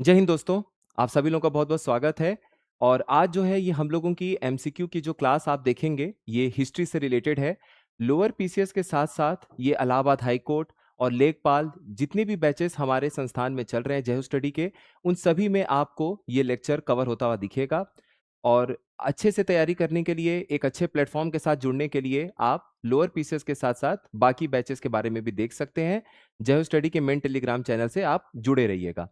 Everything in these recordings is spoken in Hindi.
जय हिंद दोस्तों, आप सभी लोगों का बहुत-बहुत स्वागत है। और आज जो है ये हम लोगों की एमसीक्यू की जो क्लास आप देखेंगे, ये हिस्ट्री से रिलेटेड है। लोअर पीसीएस के साथ-साथ ये इलाहाबाद हाई कोर्ट और लेखपाल जितने भी बैचेस हमारे संस्थान में चल रहे हैं जेहू स्टडी के, उन सभी में आपको ये लेक्चर कवर होता हुआ दिखेगा। और अच्छे से तैयारी करने के लिए, एक अच्छे प्लेटफ़ॉर्म के साथ जुड़ने के लिए आप लोअर पीसीएस के साथ-साथ बाकी बैचेस के बारे में भी देख सकते हैं। जेहू स्टडी के मेन टेलीग्राम चैनल से आप जुड़े रहिएगा।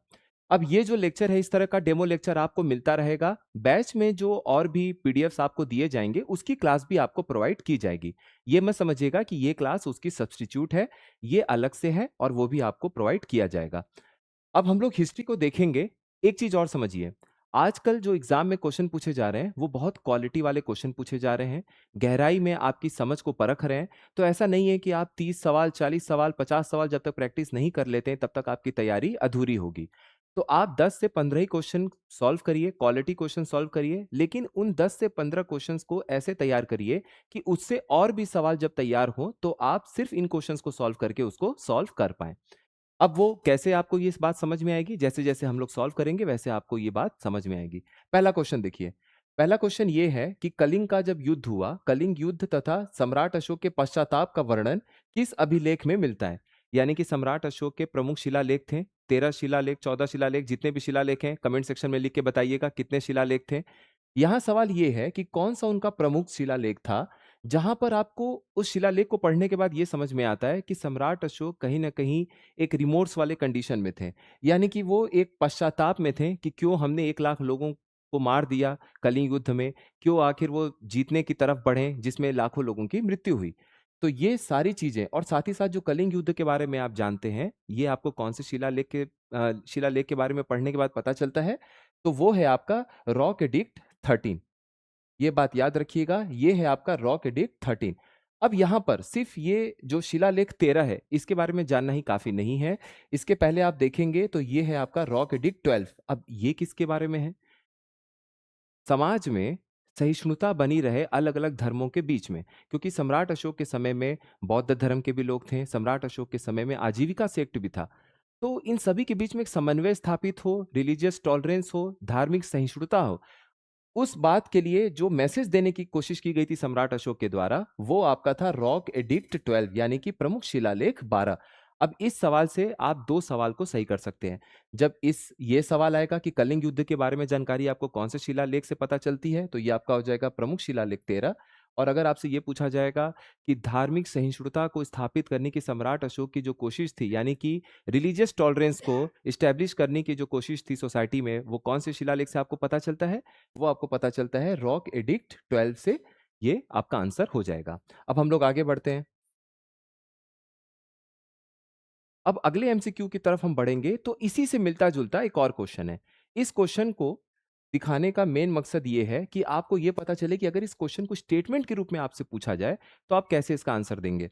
अब ये जो लेक्चर है, इस तरह का डेमो लेक्चर आपको मिलता रहेगा। बैच में जो और भी पीडीएफ्स आपको दिए जाएँगे, उसकी क्लास भी आपको प्रोवाइड की जाएगी। ये मत समझिएगा कि ये क्लास उसकी सब्स्टिट्यूट है, ये अलग से है और वो भी आपको प्रोवाइड किया जाएगा। अब हम लोग हिस्ट्री को देखेंगे। एक चीज़ और समझिए, आजकल जो एग्ज़ाम में क्वेश्चन पूछे जा रहे हैं, वो बहुत क्वालिटी वाले क्वेश्चन पूछे जा रहे हैं, गहराई में आपकी समझ को परख रहे हैं। तो ऐसा नहीं है कि आप 30 सवाल, 40 सवाल, 50 सवाल जब तक प्रैक्टिस नहीं कर लेते हैं, तब तक आपकी तैयारी अधूरी होगी। तो आप 10 से 15 ही क्वेश्चन सॉल्व करिए, क्वालिटी क्वेश्चन सॉल्व करिए, लेकिन उन 10 से 15 क्वेश्चंस को ऐसे तैयार करिए कि उससे और भी सवाल जब तैयार हों, तो आप सिर्फ़ इन क्वेश्चंस को सॉल्व करके उसको सॉल्व कर पाएँ। अब वो कैसे आपको ये इस बात समझ में आएगी? जैसे-जैसे हम लोग सॉल्व करेंगे वैसे आपको ये बात समझ में आएगी। पहला क्वेश्चन देखिए। पहला क्वेश्चन ये है कि कलिंग का जब युद्ध हुआ, कलिंग युद्ध तथा सम्राट अशोक के पश्चाताप का वर्णन किस अभिलेख में मिलता है? यानी कि सम्राट अशोक के प्रमुख शिलालेख थे, 13 शिलालेख, 14 शिलालेख, जितने भी शिलालेख हैं, कमेंट सेक्शन में लिख के बताइएगा कितने शिलालेख थे। यहाँ सवाल ये है कि कौन-सा उनका प्रमुख शिलालेख था, जहाँ पर आपको उस शिलालेख को पढ़ने के बाद ये समझ में आता है कि सम्राट अशोक कहीं न कहीं एक रिमोर्स वाले कंडीशन में थे। यानी कि वो एक पश्चाताप में थे कि क्यों हमने 1 लाख लोगों को मार दिया कलिंग युद्ध में, क्यों आखिर वो जीतने की तरफ बढ़े जिसमें लाखों लोगों की मृत्यु हुई। तो ये सारी चीज़ें और साथ ही साथ जो कलिंग युद्ध के बारे में आप जानते हैं, ये आपको कौन से शिलालेख के बारे में पढ़ने के बाद पता चलता है, तो वो है आपका रॉक एडिक्ट 13। ये बात याद रखिएगा, ये है आपका रॉक एडिक्ट 13। अब यहाँ पर सिर्फ़ ये जो शिलालेख 13 है, इसके बारे में जानना ही काफ़ी नहीं है। इसके पहले आप देखेंगे तो ये है आपका रॉक एडिक्ट 12। अब ये किसके बारे में है? समाज में सहिष्णुता बनी रहे अलग-अलग धर्मों के बीच में, क्योंकि सम्राट अशोक के समय में बौद्ध धर्म के भी लोग थे, सम्राट अशोक के समय में आजीविका सेक्ट भी था। तो इन सभी के बीच में एक समन्वय स्थापित हो, रिलीजियस टॉलरेंस हो, धार्मिक सहिष्णुता हो, उस बात के लिए जो मैसेज देने की कोशिश की गई थी सम्राट अशोक के द्वारा, वो आपका था रॉक एडिक्ट 12 यानी कि प्रमुख शिलालेख 12। अब इस सवाल से आप 2 सवाल को सही कर सकते हैं। जब ये सवाल आएगा कि कलिंग युद्ध के बारे में जानकारी आपको कौन से शिलालेख से पता चलती है, तो ये आपका हो जाएगा प्रमुख शिलालेख 13। और अगर आपसे ये पूछा जाएगा कि धार्मिक सहिष्णुता को स्थापित करने की सम्राट अशोक की जो कोशिश थी, यानी कि रिलीजियस टॉलरेंस को एस्टैब्लिश करने की जो कोशिश थी सोसाइटी में, वो कौन से शिलालेख से आपको पता चलता है? वो आपको पता चलता है रॉक एडिक्ट 12 से। ये आपका आंसर हो जाएगा। अब हम लोग आगे बढ़ते हैं। अब अगले एमसीक्यू की तरफ हम बढ़ेंगे तो इसी से मिलता-जुलता एक और क्वेश्चन है। इस क्वेश्चन को दिखाने का मेन मकसद ये है कि आपको ये पता चले कि अगर इस क्वेश्चन को स्टेटमेंट के रूप में आपसे पूछा जाए, तो आप कैसे इसका आंसर देंगे।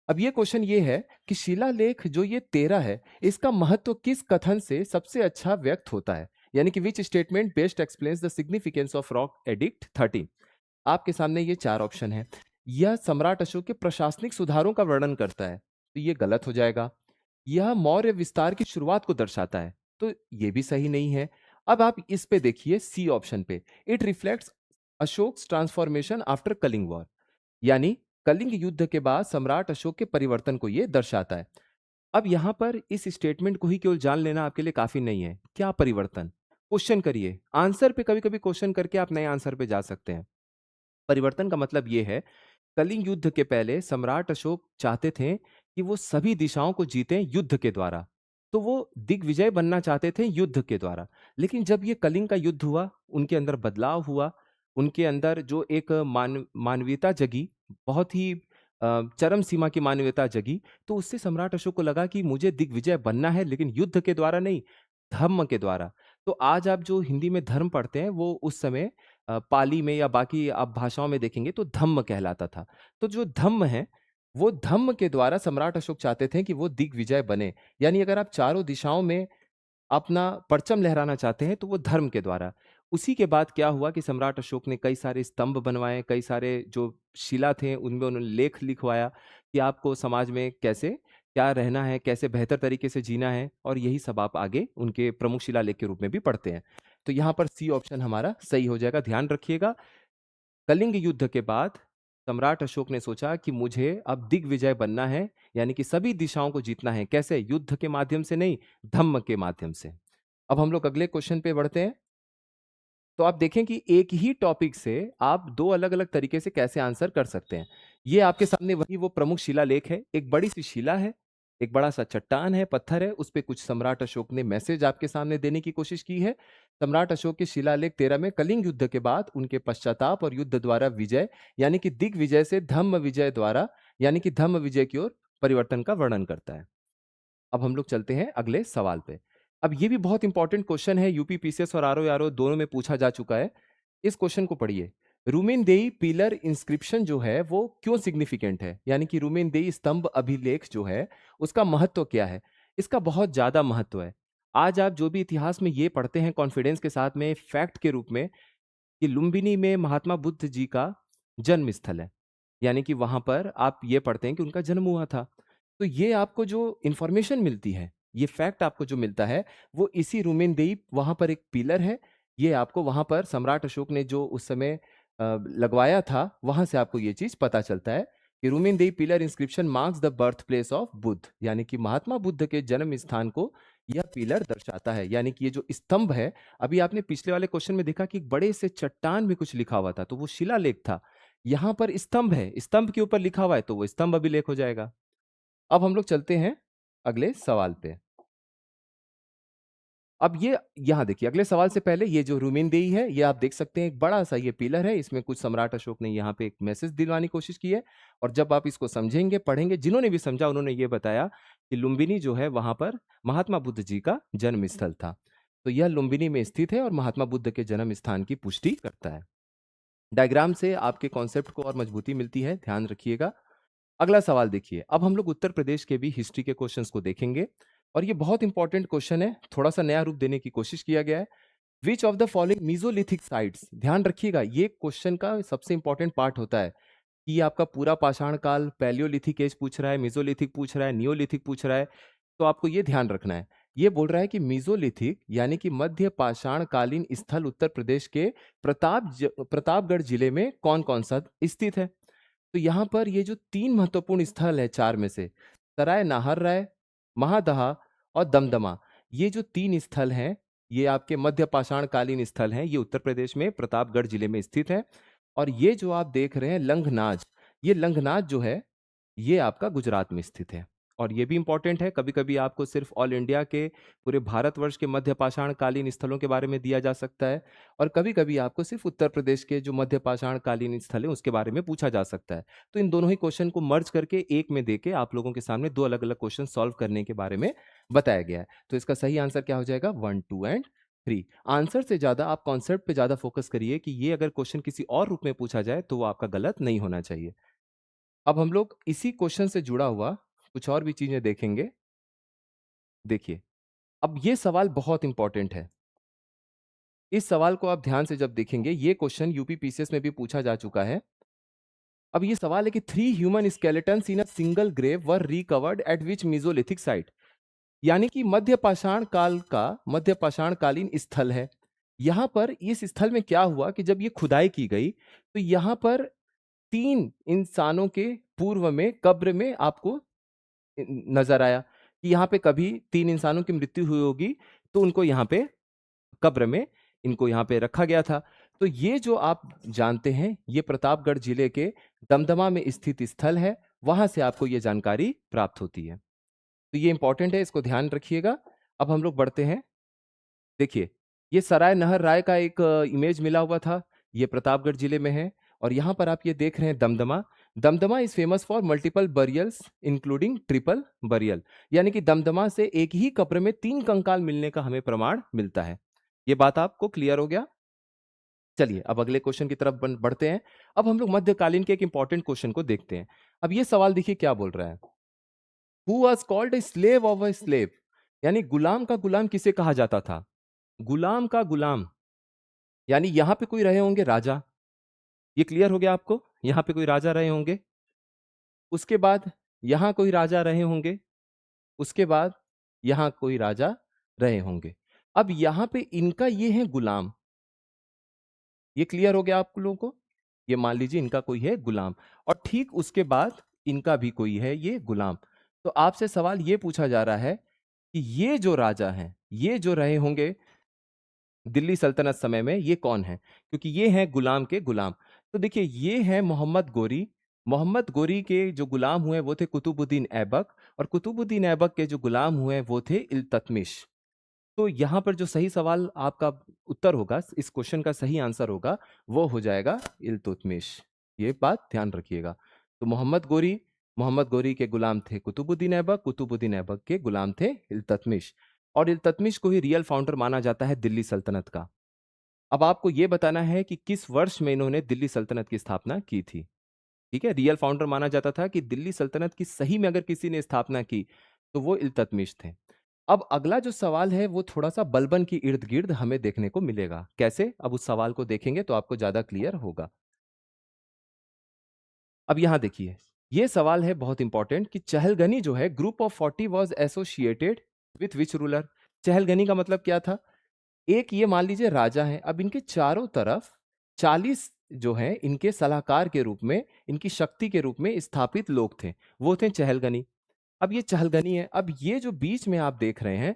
अब ये क्वेश्चन ये है कि शिलालेख जो ये 13 है, इसका महत्व किस कथन से सबसे अच्छा व्यक्त होता है? यानी कि which statement best explains the significance of rock edict 13। आपके सामने ये 4 ऑप्शन हैं। यह सम्राट अशोक के प्रशासनिक सुधारों का वर्णन करता है, तो ये गलत हो जाएगा। यह मौर्य विस्तार की शुरुआत को दर्शाता है, तो ये भी सही नहीं है। अब आप इस पे देखिए सी ऑप्शन पे, it reflects Ashoka's transformation after Kalinga war, यानी कलिंग युद्ध के बाद सम्राट अशोक के परिवर्तन को ये दर्शाता है। अब यहाँ पर इस स्टेटमेंट को ही केवल जान लेना आपके लिए काफ़ी नहीं है। क्या परिवर्तन? क्वेश्चन करिए। आंसर पे कभी-कभी क्वेश्चन करके आप नए आंसर पे जा सकते हैं। परिवर्तन का मतलब ये है, कलिंग युद्ध के पहले सम्राट अशोक चाहते थे कि वो सभी दिशाओं को जीतें युद्ध के द्वारा। तो वो दिग्विजय बनना चाहते थे युद्ध के द्वारा। लेकिन जब ये कलिंग का युद्ध हुआ, उनके अंदर बदलाव हुआ, उनके अंदर जो एक मानवीयता जगी, बहुत ही चरम सीमा की मानवीयता जगी, तो उससे सम्राट अशोक को लगा कि मुझे दिग्विजय बनना है, लेकिन युद्ध के द्वारा नहीं, धम्म के द्वारा। तो आज आप जो हिंदी में धर्म पढ़ते हैं, वो उस समय पाली में या बाकी आप भाषाओं में देखेंगे तो धम्म कहलाता था। तो जो धम्म है, वो धम्म के द्वारा सम्राट अशोक चाहते थे कि वो दिग्विजय बने। यानी अगर आप चारों दिशाओं में अपना परचम लहराना चाहते हैं तो वो धर्म के द्वारा। उसी के बाद क्या हुआ कि सम्राट अशोक ने कई सारे स्तंभ बनवाए, कई सारे जो शिला थे उनमें उन्होंने लेख लिखवाया कि आपको समाज में कैसे क्या रहना है, कैसे बेहतर तरीके से जीना है, और यही सब आप आगे उनके प्रमुख शिलालेख के रूप में भी पढ़ते हैं। तो यहाँ पर सी ऑप्शन हमारा सही हो जाएगा। ध्यान रखिएगा, कलिंग युद्ध के बाद सम्राट अशोक ने सोचा कि मुझे अब दिग्विजय बनना है, यानी कि सभी दिशाओं को जीतना है। कैसे? युद्ध के माध्यम से नहीं, धम्म के माध्यम से। अब हम लोग अगले क्वेश्चन पे बढ़ते हैं। तो आप देखें कि एक ही टॉपिक से आप दो अलग-अलग तरीके से कैसे आंसर कर सकते हैं। ये आपके सामने वही वो प्रमुख शिलालेख है। एक बड़ी सी शिला है, एक बड़ा सा चट्टान है, पत्थर है, उस पे कुछ सम्राट अशोक ने मैसेज आपके सामने देने की कोशिश की है। सम्राट अशोक के शिलालेख 13 में कलिंग युद्ध के बाद उनके पश्चाताप और युद्ध द्वारा विजय, यानी कि दिग्विजय से धम्म विजय द्वारा, यानी कि धम्म विजय की ओर परिवर्तन का वर्णन करता है। अब हम लोग चलते हैं अगले सवाल पे। अब ये भी बहुत इंपॉर्टेंट क्वेश्चन है, यूपी पीसीएस और आरओ दोनों में पूछा जा चुका है। इस क्वेश्चन को पढ़िए। रूमेनदेई पिलर इंस्क्रिप्शन जो है वो क्यों सिग्निफिकेंट है? यानी कि रूमेनदेई स्तंभ अभिलेख जो है उसका महत्व क्या है? इसका बहुत ज्यादा महत्व है। आज आप जो भी इतिहास में ये पढ़ते हैं कॉन्फिडेंस के साथ में फैक्ट के रूप में कि लुम्बिनी में महात्मा बुद्ध जी का जन्म स्थल है, यानी कि वहां पर आप ये पढ़ते हैं कि उनका जन्म हुआ था। तो ये आपको जो इंफॉर्मेशन मिलती है, ये फैक्ट आपको जो मिलता है, वो इसी रूमेनदेई वहां पर एक पिलर है। ये आपको वहां पर सम्राट अशोक ने जो उस समय लगवाया था, वहां से आपको ये चीज पता चलता है कि Rummindei pillar inscription marks the birth place of Buddha, यानी कि महात्मा बुद्ध के जन्म स्थान को यह पिलर दर्शाता है। यानी कि ये जो स्तंभ है, अभी आपने पिछले वाले क्वेश्चन में देखा कि एक बड़े से चट्टान में कुछ लिखा हुआ था, तो वो शिलालेख था। यहां पर स्तंभ है, स्तंभ के ऊपर लिखा हुआ है, तो वो स्तंभ अभिलेख हो जाएगा। अब हम लोग चलते हैं अगले सवाल पे। अब ये यहाँ देखिए, अगले सवाल से पहले ये जो रूमेनदेई है, ये आप देख सकते हैं एक बड़ा सा ये पिलर है, इसमें कुछ सम्राट अशोक ने यहाँ पे एक मैसेज दिलवाने की कोशिश की है। और जब आप इसको समझेंगे, पढ़ेंगे, जिन्होंने भी समझा उन्होंने ये बताया कि लुम्बिनी जो है वहां पर महात्मा बुद्ध जी का जन्म स्थल था। तो यह लुम्बिनी में स्थित है और महात्मा बुद्ध के जन्म स्थान की पुष्टि करता है। डायग्राम से आपके कॉन्सेप्ट को और मजबूती मिलती है, ध्यान रखिएगा। अगला सवाल देखिए। अब हम लोग उत्तर प्रदेश के भी हिस्ट्री के क्वेश्चंस को देखेंगे, और ये बहुत इंपॉर्टेंट क्वेश्चन है, थोड़ा सा नया रूप देने की कोशिश किया गया है। Which of the following mesolithic sites, ध्यान रखिएगा, ये क्वेश्चन का सबसे इंपॉर्टेंट पार्ट होता है कि ये आपका पूरा पाषाण काल, पैलियोलिथिक एज पूछ रहा है, मेसोलिथिक पूछ रहा है, नियोलिथिक पूछ रहा है। तो आपको ये ध्यान रखना है। ये बोल रहा है कि मीजोलिथिक यानी कि मध्य पाषाण कालीन स्थल उत्तर प्रदेश के प्रतापगढ़ जिले में कौन कौन सा स्थित है? तो यहाँ पर ये जो तीन महत्वपूर्ण स्थल है चार में से, सराय नाहर राय, महादहा और दमदमा, ये जो तीन स्थल हैं, ये आपके मध्य पाषाण कालीन स्थल हैं। ये उत्तर प्रदेश में प्रतापगढ़ जिले में स्थित है। और ये जो आप देख रहे हैं लंघनाज, ये लंघनाज जो है ये आपका गुजरात में स्थित है। और ये भी इंपॉर्टेंट है, कभी कभी आपको सिर्फ ऑल इंडिया के, पूरे भारतवर्ष के मध्य पाषाण कालीन स्थलों के बारे में दिया जा सकता है, और कभी कभी आपको सिर्फ उत्तर प्रदेश के जो मध्य पाषाण कालीन स्थल है उसके बारे में पूछा जा सकता है। तो इन दोनों ही क्वेश्चन को मर्ज करके एक में देके आप लोगों के सामने दो अलग अलग क्वेश्चन सॉल्व करने के बारे में बताया गया है। तो इसका सही आंसर क्या हो जाएगा? 1, 2 एंड 3। आंसर से ज्यादा आप कॉन्सेप्ट पे ज्यादा फोकस करिए कि ये अगर क्वेश्चन किसी और रूप में पूछा जाए तो वो आपका गलत नहीं होना चाहिए। अब हम लोग इसी क्वेश्चन से जुड़ा हुआ कुछ और भी चीजें देखेंगे। देखिए, अब ये सवाल बहुत इंपॉर्टेंट है। इस सवाल को आप ध्यान से जब देखेंगे, ये क्वेश्चन यूपी पीसीएस में भी पूछा जा चुका है। अब ये सवाल है कि 3 human skeletons in a single grave were recovered at which Mesolithic site, यानी कि मध्य पाषाण काल का मध्य पाषाण कालीन स्थल है। यहां पर इस स्थल में क्या हुआ कि जब ये खुदाई की गई तो यहां पर 3 इंसानों के पूर्व में कब्र में आपको नजर आया कि यहाँ पे कभी 3 इंसानों की मृत्यु हुई होगी, तो उनको यहाँ पे कब्र में इनको यहाँ पे रखा गया था। तो ये जो आप जानते हैं, ये प्रतापगढ़ जिले के दमदमा में स्थित स्थल है, वहां से आपको ये जानकारी प्राप्त होती है। तो ये इंपॉर्टेंट है, इसको ध्यान रखिएगा। अब हम लोग बढ़ते हैं। देखिए, ये सराय नहर राय का एक इमेज मिला हुआ था, ये प्रतापगढ़ जिले में है। और यहाँ पर आप ये देख रहे हैं Damdama. Damdama is famous for multiple burials including triple burial, यानी कि दमदमा से एक ही कब्र में 3 कंकाल मिलने का हमें प्रमाण मिलता है। ये बात आपको क्लियर हो गया? चलिए अब अगले क्वेश्चन की तरफ बढ़ते हैं। अब हम लोग मध्यकालीन के एक इंपॉर्टेंट क्वेश्चन को देखते हैं। अब ये सवाल देखिए क्या बोल रहा है। Who was called a slave of a slave, यानी गुलाम का गुलाम किसे कहा जाता था? गुलाम का गुलाम, यानी यहां पे कोई रहे होंगे राजा। ये क्लियर हो गया आपको? यहां पे कोई राजा रहे होंगे। उसके बाद यहां कोई राजा रहे होंगे। उसके बाद यहाँ कोई राजा रहे होंगे। अब यहाँ पे इनका ये है गुलाम। ये क्लियर हो गया आप लोगों को? ये मान लीजिए इनका कोई है गुलाम, और ठीक उसके बाद इनका भी कोई है ये गुलाम। तो आपसे सवाल ये पूछा जा रहा है कि ये जो राजा हैं, ये जो रहे होंगे दिल्ली सल्तनत समय में, ये कौन है? क्योंकि ये हैं गुलाम के गुलाम। तो देखिए, ये है मोहम्मद गोरी। मोहम्मद गोरी के जो गुलाम हुए वो थे कुतुबुद्दीन ऐबक, और कुतुबुद्दीन ऐबक के जो गुलाम हुए वो थे इल्तुतमिश। तो यहाँ पर जो सही सवाल आपका उत्तर होगा, इस क्वेश्चन का सही आंसर होगा, वो हो जाएगा इल्तुतमिश। ये बात ध्यान रखिएगा। तो मोहम्मद गोरी के गुलाम थे कुतुबुद्दीन ऐबक, कुतुबुद्दीन ऐबक के गुलाम थे इल्तुतमिश, और इल्तुतमिश को ही रियल फाउंडर माना जाता है दिल्ली सल्तनत का। अब आपको ये बताना है कि किस वर्ष में इन्होंने दिल्ली सल्तनत की स्थापना की थी। ठीक है, रियल फाउंडर माना जाता था कि दिल्ली सल्तनत की सही में अगर किसी ने स्थापना की तो वो इल्तुतमिश थे। अब अगला जो सवाल है वो थोड़ा-सा बलबन की इर्द-गिर्द हमें देखने को मिलेगा। कैसे? अब उस सवाल को देखेंगे तो आपको ज़्यादा क्लियर होगा। अब यहाँ देखिए, ये सवाल है बहुत इंपॉर्टेंट कि चहलगनी जो है, group of 40 was associated with which ruler? Chahalgani का मतलब क्या था? एक ये मान लीजिए राजा हैं, अब इनके चारों तरफ 40 जो हैं इनके सलाहकार के रूप में, इनकी शक्ति के रूप में स्थापित लोग थे, वो थे चहलगनी। अब ये चहलगनी है, अब ये जो बीच में आप देख रहे हैं,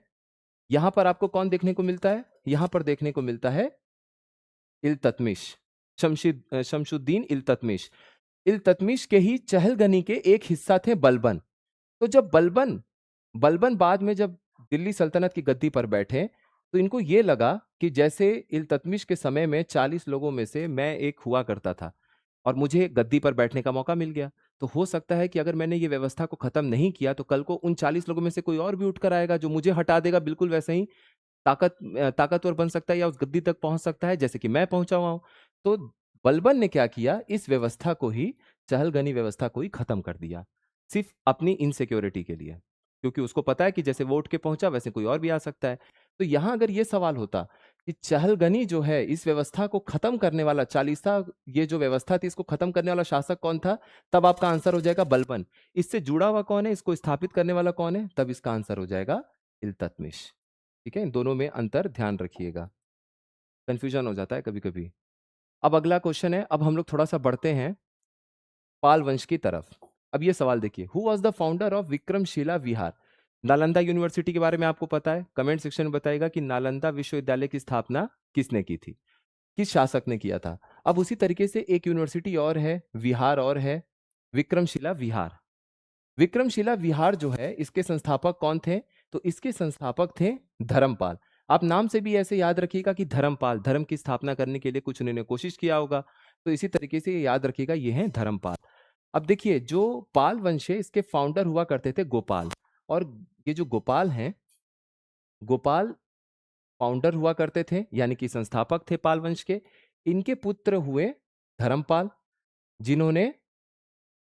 यहाँ पर आपको कौन देखने को मिलता है? यहाँ पर देखने को मिलता है इल्तुतमिश, शमशुद्दीन इल्तुतमिश। इल्तुतमिश के ही चहलगनी के एक हिस्सा थे बलबन। तो जब बलबन बलबन बाद में जब दिल्ली सल्तनत की गद्दी पर बैठे, तो इनको ये लगा कि जैसे इल्तुतमिश के समय में 40 लोगों में से मैं एक हुआ करता था और मुझे गद्दी पर बैठने का मौका मिल गया। तो हो सकता है कि अगर मैंने ये व्यवस्था को खत्म नहीं किया तो कल को उन 40 लोगों में से कोई और भी उठकर आएगा जो मुझे हटा देगा, बिल्कुल वैसे ही ताकतवर बन सकता है या उस गद्दी तक पहुंच सकता है जैसे कि मैं पहुंचा हुआ हूं। तो बलबन ने क्या किया, इस व्यवस्था को ही, चहलगनी व्यवस्था को ही खत्म कर दिया, सिर्फ अपनी इनसिक्योरिटी के लिए, क्योंकि उसको पता है कि जैसे वो उठ के पहुंचा वैसे कोई और भी आ सकता है। तो यहां अगर ये सवाल होता कि चहलगनी जो है इस व्यवस्था को खत्म करने वाला, चालीसा ये जो व्यवस्था थी इसको खत्म करने वाला शासक कौन था, तब आपका आंसर हो जाएगा बलबन। इससे जुड़ा हुआ कौन है, इसको स्थापित करने वाला कौन है, तब इसका आंसर हो जाएगा इल्तुतमिश। ठीक है, इन दोनों में अंतर ध्यान रखिएगा, कंफ्यूजन हो जाता है कभी कभी। अब अगला क्वेश्चन है, अब हम लोग थोड़ा सा बढ़ते हैं पाल वंश की तरफ। अब ये सवाल देखिए, who was the founder of Vikramshila Vihar? Nalanda university के बारे में आपको पता है, कमेंट सेक्शन में बताइएगा कि नालंदा विश्वविद्यालय की स्थापना किसने की थी, किस शासक ने किया था। अब उसी तरीके से एक यूनिवर्सिटी और है, विहार और है, विक्रमशिला विहार। विक्रमशिला विहार जो है इसके संस्थापक कौन थे? तो इसके संस्थापक थे धर्मपाल। आप नाम से भी ऐसे याद रखिएगा कि धर्मपाल, धर्म की स्थापना करने के लिए कुछ उन्होंने कोशिश किया होगा, तो इसी तरीके से ये याद रखिएगा, ये हैं धर्मपाल। अब देखिए, जो पाल वंश है इसके फाउंडर हुआ करते थे गोपाल, और ये जो गोपाल हैं, गोपाल फाउंडर हुआ करते थे, यानी कि संस्थापक थे पाल वंश के। इनके पुत्र हुए धर्मपाल, जिन्होंने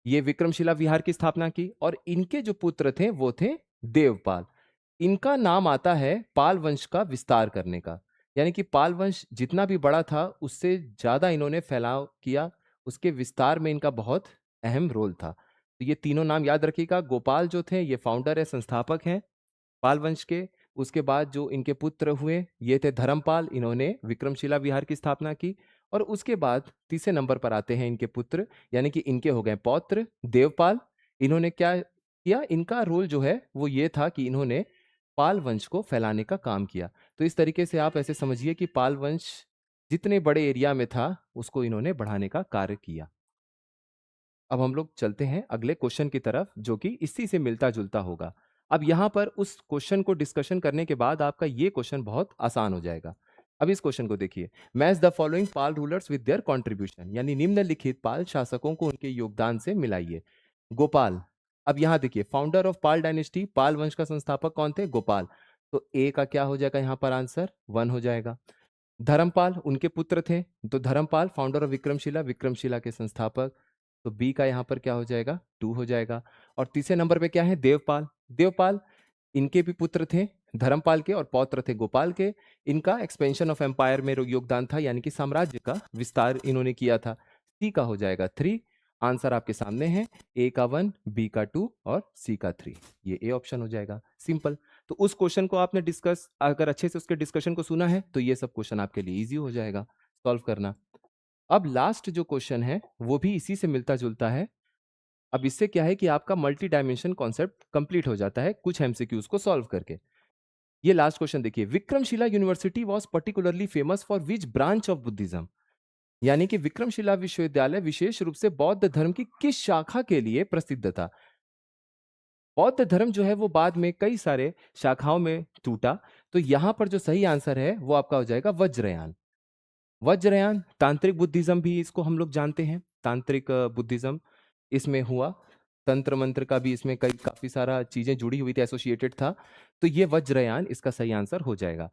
ये विक्रमशिला विहार की स्थापना की, और इनके जो पुत्र थे वो थे देवपाल। इनका नाम आता है पाल वंश का विस्तार करने का, यानी कि पाल वंश जितना भी बड़ा था उससे ज्यादा इन्होंने फैलाव किया, उसके विस्तार में इनका बहुत अहम रोल था। तो ये तीनों नाम याद रखिएगा, गोपाल जो थे ये फाउंडर है, संस्थापक हैं पाल वंश के। उसके बाद जो इनके पुत्र हुए ये थे धर्मपाल, इन्होंने विक्रमशिला विहार की स्थापना की। और उसके बाद तीसरे नंबर पर आते हैं इनके पुत्र, यानी कि इनके हो गए पौत्र देवपाल। इन्होंने क्या किया, इनका रोल जो है वो ये था कि इन्होंने पाल वंश को फैलाने का काम किया। तो इस तरीके से आप ऐसे समझिए कि पाल वंश जितने बड़े एरिया में था उसको इन्होंने बढ़ाने का कार्य किया। अब हम लोग चलते हैं अगले क्वेश्चन की तरफ जो कि इसी से मिलता जुलता होगा। अब यहां पर उस क्वेश्चन को डिस्कशन करने के बाद आपका ये क्वेश्चन बहुत आसान हो जाएगा। अब इस क्वेश्चन को देखिए, match the following Pal rulers with their contribution, यानी निम्नलिखित पाल शासकों को उनके योगदान से मिलाइए। गोपाल, अब यहां देखिए, फाउंडर ऑफ पाल डायनेस्टी, पाल वंश का संस्थापक कौन थे? गोपाल। तो ए का क्या हो जाएगा यहां पर आंसर? 1 हो जाएगा। धर्मपाल उनके पुत्र थे, तो धर्मपाल फाउंडर ऑफ विक्रमशिला, विक्रमशिला के संस्थापक, तो बी का यहाँ पर क्या हो जाएगा? 2 हो जाएगा। और तीसरे नंबर पे क्या है? देवपाल। देवपाल इनके भी पुत्र थे धर्मपाल के, और पौत्र थे गोपाल के। इनका एक्सपेंशन ऑफ एम्पायर में योगदान था, यानी कि साम्राज्य का विस्तार इन्होंने किया था। सी का हो जाएगा 3। आंसर आपके सामने है, ए का 1, बी का 2 और सी का 3। ये ए ऑप्शन हो जाएगा, सिंपल। तो उस क्वेश्चन को आपने डिस्कस अगर अच्छे से उसके डिस्कशन को सुना है तो ये सब क्वेश्चन आपके लिए इजी हो जाएगा सॉल्व करना। अब लास्ट जो क्वेश्चन है वो भी इसी से मिलता जुलता है। अब इससे क्या है कि आपका मल्टी डायमेंशन कॉन्सेप्ट कंप्लीट हो जाता है कुछ एमसीक्यूज को सॉल्व करके। ये लास्ट क्वेश्चन देखिए, Vikramshila university was particularly famous for which branch of Buddhism. यानी कि विक्रमशिला विश्वविद्यालय विशेष रूप से बौद्ध धर्म की किस शाखा के लिए प्रसिद्ध था। बौद्ध धर्म जो है वो बाद में कई सारे शाखाओं में टूटा। तो यहां पर जो सही आंसर है वो आपका हो जाएगा वज्रयान। वज्रयान तांत्रिक बुद्धिज्म भी इसको हम लोग जानते हैं, तांत्रिक बुद्धिज्म इसमें हुआ। तंत्र मंत्र का भी इसमें कई काफी सारा चीजें जुड़ी हुई थी, एसोसिएटेड था। तो ये वज्रयान इसका सही आंसर हो जाएगा।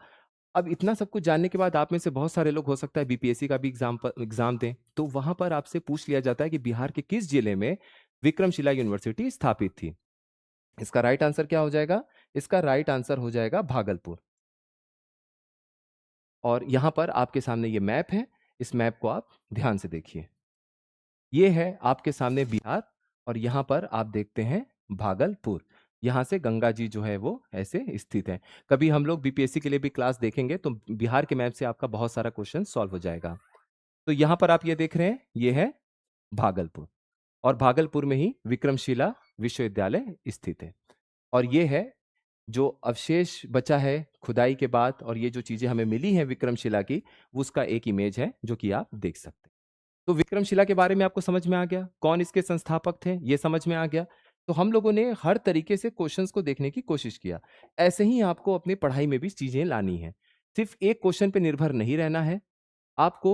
अब इतना सब कुछ जानने के बाद आप में से बहुत सारे लोग हो सकता है बीपीएससी का भी एग्जाम दें, तो वहां पर आपसे पूछ लिया जाता है कि बिहार के किस जिले में विक्रमशिला यूनिवर्सिटी स्थापित थी। इसका राइट आंसर क्या हो जाएगा? इसका राइट आंसर हो जाएगा भागलपुर। और यहां पर आपके सामने ये मैप है, इस मैप को आप ध्यान से देखिए। ये है आपके सामने बिहार और यहां पर आप देखते हैं भागलपुर। यहां से गंगा जी जो है वो ऐसे स्थित है। कभी हम लोग बीपीएससी के लिए भी क्लास देखेंगे तो बिहार के मैप से आपका बहुत सारा क्वेश्चन सॉल्व हो जाएगा। तो यहां पर आप ये देख रहे हैं, ये है भागलपुर और भागलपुर में ही विक्रमशिला विश्वविद्यालय स्थित है। और ये है जो अवशेष बचा है खुदाई के बाद और ये जो चीजें हमें मिली हैं विक्रमशिला की, वो उसका एक इमेज है जो कि आप देख सकते हैं। तो विक्रमशिला के बारे में आपको समझ में आ गया, कौन इसके संस्थापक थे ये समझ में आ गया। तो हम लोगों ने हर तरीके से क्वेश्चंस को देखने की कोशिश किया। ऐसे ही आपको अपनी पढ़ाई में भी चीजें लानी है, सिर्फ एक क्वेश्चन पे निर्भर नहीं रहना है। आपको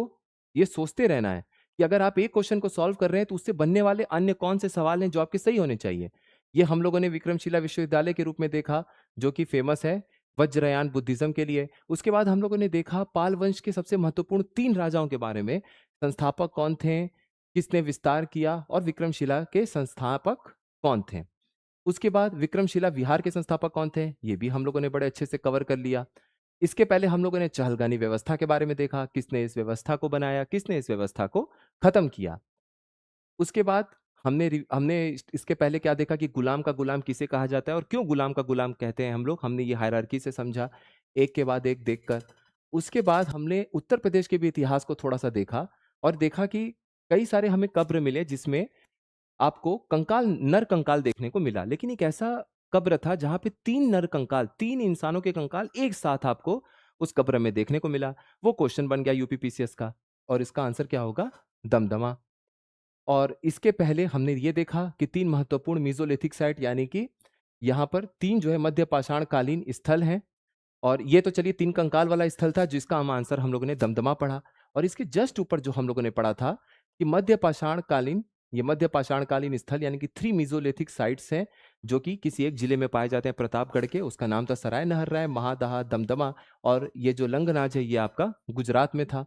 ये सोचते रहना है कि अगर आप एक क्वेश्चन को सॉल्व कर रहे हैं तो उससे बनने वाले अन्य कौन से सवाल हैं जो आपके सही होने चाहिए। ये हम लोगों ने विक्रमशिला विश्वविद्यालय के रूप में देखा, जो कि फेमस है वज्रयान बुद्धिज्म के लिए। उसके बाद हम लोगों ने देखा पाल वंश के सबसे महत्वपूर्ण 3 राजाओं के बारे में, संस्थापक कौन थे, किसने विस्तार किया और विक्रमशिला के संस्थापक कौन थे। उसके बाद विक्रमशिला विहार के संस्थापक कौन थे, ये भी हम लोगों ने बड़े अच्छे से कवर कर लिया। इसके पहले हम लोगों ने चहलगानी व्यवस्था के बारे में देखा, किसने इस व्यवस्था को बनाया, किसने इस व्यवस्था को खत्म किया। उसके बाद हमने इसके पहले क्या देखा कि गुलाम का गुलाम किसे कहा जाता है और क्यों गुलाम का गुलाम कहते हैं हम लोग, हमने ये हायरार्की से समझा एक के बाद एक देखकर। उसके बाद हमने उत्तर प्रदेश के भी इतिहास को थोड़ा सा देखा और देखा कि कई सारे हमें कब्र मिले जिसमें आपको कंकाल, नर कंकाल देखने को मिला। लेकिन एक ऐसा कब्र था जहां पे 3 नर कंकाल, 3 इंसानों के कंकाल एक साथ आपको उस कब्र में देखने को मिला। वो क्वेश्चन बन गया यूपीपीसीएस का और इसका आंसर क्या होगा? दमदमा। और इसके पहले हमने ये देखा कि 3 महत्वपूर्ण मीज़ोलिथिक साइट, यानी कि यहाँ पर 3 जो है मध्य पाषाण कालीन स्थल हैं। और ये तो चलिए 3 कंकाल वाला स्थल था जिसका हम आंसर हम लोगों ने दमदमा पढ़ा। और इसके जस्ट ऊपर जो हम लोगों ने पढ़ा था कि मध्य पाषाण कालीन, ये मध्य पाषाण कालीन स्थल यानी कि 3 मीज़ोलिथिक साइट्स हैं जो कि किसी एक जिले में पाए जाते हैं प्रतापगढ़ के। उसका नाम था सराय नहर, महादहा, दमदमा। और ये जो लंगनाज है ये आपका गुजरात में था।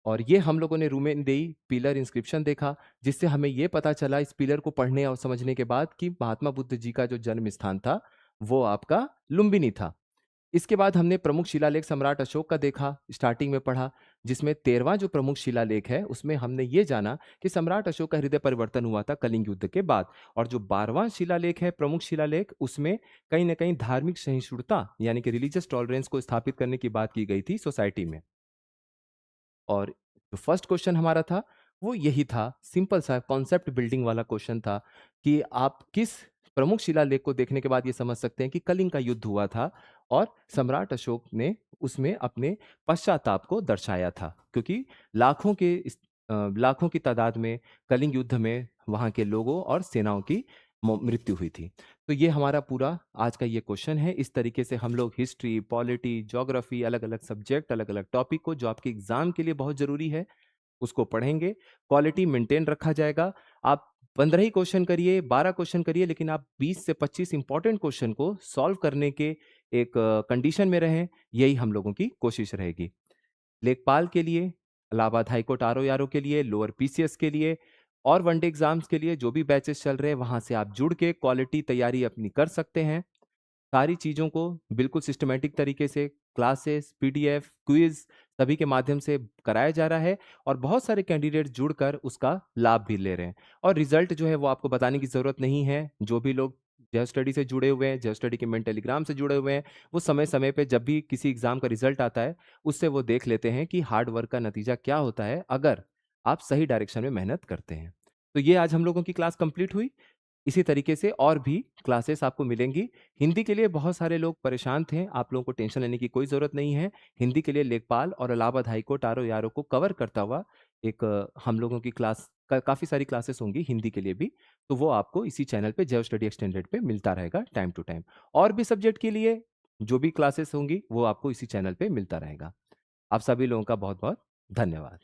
और ये हम लोगों ने रूमेनदेई पिलर इंस्क्रिप्शन देखा, जिससे हमें ये पता चला इस पिलर को पढ़ने और समझने के बाद कि महात्मा बुद्ध जी का जो जन्म स्थान था वो आपका लुम्बिनी था। इसके बाद हमने प्रमुख शिलालेख सम्राट अशोक का देखा, स्टार्टिंग में पढ़ा, जिसमें 13वां जो प्रमुख शिलालेख है उसमें हमने ये जाना कि सम्राट अशोक का हृदय परिवर्तन हुआ था कलिंग युद्ध के बाद। और जो 12वां शिलालेख है प्रमुख शिलालेख, उसमें कहीं ना कहीं धार्मिक सहिष्णुता यानी कि रिलीजियस टॉलरेंस को स्थापित करने की बात की गई थी सोसाइटी में। और जो फर्स्ट क्वेश्चन हमारा था वो यही था, सिंपल सा कॉन्सेप्ट बिल्डिंग वाला क्वेश्चन था कि आप किस प्रमुख शिलालेख को देखने के बाद ये समझ सकते हैं कि कलिंग का युद्ध हुआ था और सम्राट अशोक ने उसमें अपने पश्चाताप को दर्शाया था, क्योंकि लाखों की तादाद में कलिंग युद्ध में वहां के लोगों और सेनाओं की मृत्यु हुई थी। तो ये हमारा पूरा आज का ये क्वेश्चन है। इस तरीके से हम लोग हिस्ट्री, पॉलिटी, ज्योग्राफी, अलग अलग सब्जेक्ट, अलग अलग टॉपिक को जो आपके एग्जाम के लिए बहुत जरूरी है उसको पढ़ेंगे। क्वालिटी मेंटेन रखा जाएगा। आप 15 ही क्वेश्चन करिए, 12 क्वेश्चन करिए, लेकिन आप 20 से 25 इंपॉर्टेंट क्वेश्चन को सॉल्व करने के एक कंडीशन में रहें। यही हम लोगों की कोशिश रहेगी। लेखपाल के लिए, इलाहाबाद हाईकोर्ट आरओ के लिए, लोअर पीसीएस के लिए और वनडे एग्जाम्स के लिए जो भी बैचेस चल रहे हैं वहां से आप जुड़ के क्वालिटी तैयारी अपनी कर सकते हैं। सारी चीज़ों को बिल्कुल सिस्टमैटिक तरीके से क्लासेस, पीडीएफ, क्विज सभी के माध्यम से कराया जा रहा है और बहुत सारे कैंडिडेट जुड़कर उसका लाभ भी ले रहे हैं। और रिजल्ट जो है वो आपको बताने की ज़रूरत नहीं है। जो भी लोग जेव स्टडी से जुड़े हुए हैं, जेव स्टडी के मेन टेलीग्राम से जुड़े हुए हैं, वो समय-समय पे जब भी किसी एग्ज़ाम का रिजल्ट आता है, उससे वो देख लेते हैं कि हार्ड वर्क का नतीजा क्या होता है, अगर आप सही डायरेक्शन में मेहनत करते हैं। तो ये आज हम लोगों की क्लास कंप्लीट हुई। इसी तरीके से और भी क्लासेस आपको मिलेंगी। हिंदी के लिए बहुत सारे लोग परेशान थे, आप लोगों को टेंशन लेने की कोई ज़रूरत नहीं है। हिंदी के लिए लेखपाल और इलाहाबाद हाई कोर्ट आर-ओ-आर-ओ को कवर करता हुआ एक हम लोगों की क्लास काफ़ी सारी क्लासेस होंगी हिंदी के लिए भी, तो वो आपको इसी चैनल पे जेव स्टडी एक्सटेंडेड पे मिलता रहेगा टाइम टू टाइम। और भी सब्जेक्ट के लिए जो भी क्लासेस होंगी, वो आपको इसी चैनल पे मिलता रहेगा। आप सभी लोगों का बहुत-बहुत धन्यवाद।